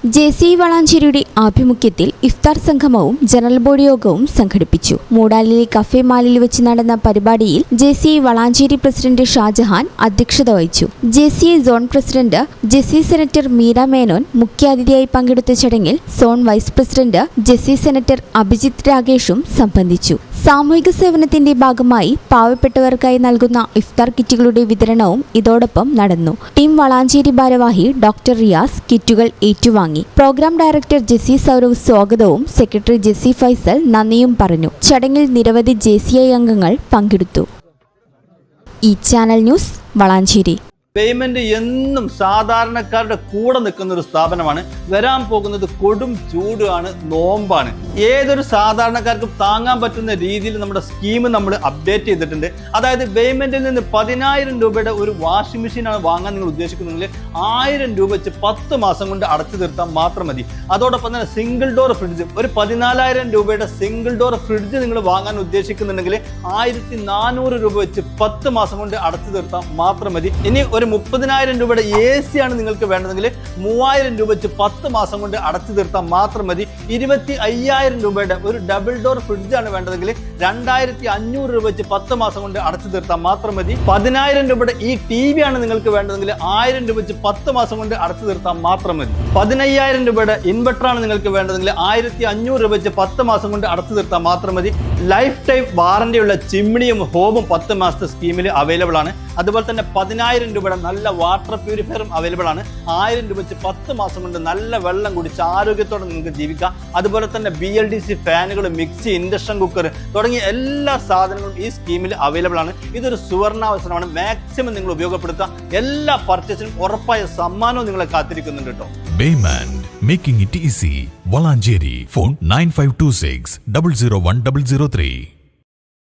ജെസി വളാഞ്ചേരിയുടെ ആഭിമുഖ്യത്തിൽ ഇഫ്താർ സംഗമവും general body യോഗവും സംഘടിപ്പിച്ചു. മൂടാലിലെ കഫേ മാലിൽ വെച്ച് നടന്ന പരിപാടിയിൽ ജെസി വളാഞ്ചേരി പ്രസിഡന്റ് ഷാജഹാൻ അധ്യക്ഷത വഹിച്ചു. JC zone president JC senator Meera Menon മുഖ്യാതിഥിയായി പങ്കെടുത്ത ചടങ്ങിൽ zone vice president JC senator Abhijith രാഗേഷും സംബന്ധിച്ചു. സാമൂഹിക സേവനത്തിന്റെ ഭാഗമായി പാവപ്പെട്ടവർക്കായി നൽകുന്ന ഇഫ്താർ കിറ്റുകളുടെ വിതരണവും ഇതോടൊപ്പം നടന്നു. ടീം വളാഞ്ചേരി ഭാരവാഹി ഡോക്ടർ റിയാസ് കിറ്റുകൾ ഏറ്റുവാങ്ങി. പ്രോഗ്രാം ഡയറക്ടർ ജെസി സൗരവ് സ്വാഗതവും സെക്രട്ടറി ജെസി ഫൈസൽ നന്ദിയും പറഞ്ഞു. ചടങ്ങിൽ നിരവധി ജെസിഐ അംഗങ്ങൾ പങ്കെടുത്തു. ഈ ചാനൽ ന്യൂസ് വളാഞ്ചേരി. പേയ്മെന്റ് എന്നും സാധാരണക്കാരുടെ കൂടെ നിൽക്കുന്ന ഒരു സ്ഥാപനമാണ്. വരാൻ പോകുന്നത് കൊടും ചൂടാണ്, നോമ്പാണ്. ഏതൊരു സാധാരണക്കാർക്കും താങ്ങാൻ പറ്റുന്ന രീതിയിൽ നമ്മുടെ സ്കീം നമ്മൾ അപ്ഡേറ്റ് ചെയ്തിട്ടുണ്ട്. അതായത് പേയ്മെന്റിൽ നിന്ന് 10,000 രൂപയുടെ ഒരു വാഷിംഗ് മെഷീനാണ് വാങ്ങാൻ നിങ്ങൾ ഉദ്ദേശിക്കുന്നെങ്കിൽ 1000 രൂപ വെച്ച് 10 മാസം കൊണ്ട് അടച്ചു തീർത്താൽ മാത്രം മതി. അതോടൊപ്പം തന്നെ സിംഗിൾ ഡോർ ഫ്രിഡ്ജ്, ഒരു 14,000 രൂപയുടെ സിംഗിൾ ഡോർ ഫ്രിഡ്ജ് നിങ്ങൾ വാങ്ങാൻ ഉദ്ദേശിക്കുന്നുണ്ടെങ്കിൽ 1,400 രൂപ വെച്ച് 10 മാസം കൊണ്ട് അടച്ചു തീർത്താൽ മാത്രം മതി. ഇനി ഒരു 30,000 രൂപയുടെ AC ആണ് നിങ്ങൾക്ക് വേണ്ടതെങ്കിൽ 3,000 രൂപ വെച്ച് 10 മാസം കൊണ്ട് അടച്ചു തീർത്താൽ മാത്രം മതി. 25,000 രൂപയുടെ ഒരു ഡബിൾ ഡോർ ഫ്രിഡ്ജ് ആണ് വേണ്ടതെങ്കിൽ 2,500 രൂപ വെച്ച് 10 മാസം കൊണ്ട് അടച്ചു തീർത്താൽ മാത്രം മതി. 10,000 രൂപയുടെ ഈ TV ആണ് നിങ്ങൾക്ക് വേണ്ടതെങ്കിൽ 1,000 രൂപ വെച്ച് 10 മാസം കൊണ്ട് അടച്ചു തീർത്താൽ മാത്രം മതി. 15,000 രൂപയുടെ ഇൻവെർട്ടർ ആണ് നിങ്ങൾക്ക് വേണ്ടതെങ്കിൽ 1,500 രൂപ വെച്ച് 10 മാസം കൊണ്ട് അടച്ചു തീർത്താൽ മാത്രം മതി. ലൈഫ് ടൈം വാറന്റിയുള്ള ചിമ്മിണിയും ഹോമും 10 മാസത്തെ സ്കീമിൽ അവൈലബിൾ ആണ്. അതുപോലെ തന്നെ 10,000 രൂപയുടെ നല്ല വാട്ടർ പ്യൂരിഫയറും അവൈലബിൾ ആണ്. 1,000 രൂപ വെച്ച് 10 മാസം കൊണ്ട് നല്ല വെള്ളം കുടിച്ച് ആരോഗ്യത്തോടെ നിങ്ങൾക്ക് ജീവിക്കാം. അതുപോലെ തന്നെ BLDC ഫാനുകൾ, മിക്സി, ഇൻഡക്ഷൻ കുക്കർ തുടങ്ങിയ എല്ലാ സാധനങ്ങളും ഈ സ്കീമിൽ അവൈലബിൾ ആണ്. ഇതൊരു സുവർണാവസരമാണ്. മാക്സിമം നിങ്ങൾ ഉപയോഗപ്പെടുത്തുക. എല്ലാ പർച്ചേസിനും ഉറപ്പായ സമ്മാനവും നിങ്ങളെ കാത്തിരിക്കുന്നുണ്ട് കേട്ടോ. Bayman, making it easy. Valanjeri. Phone 9526 001 003.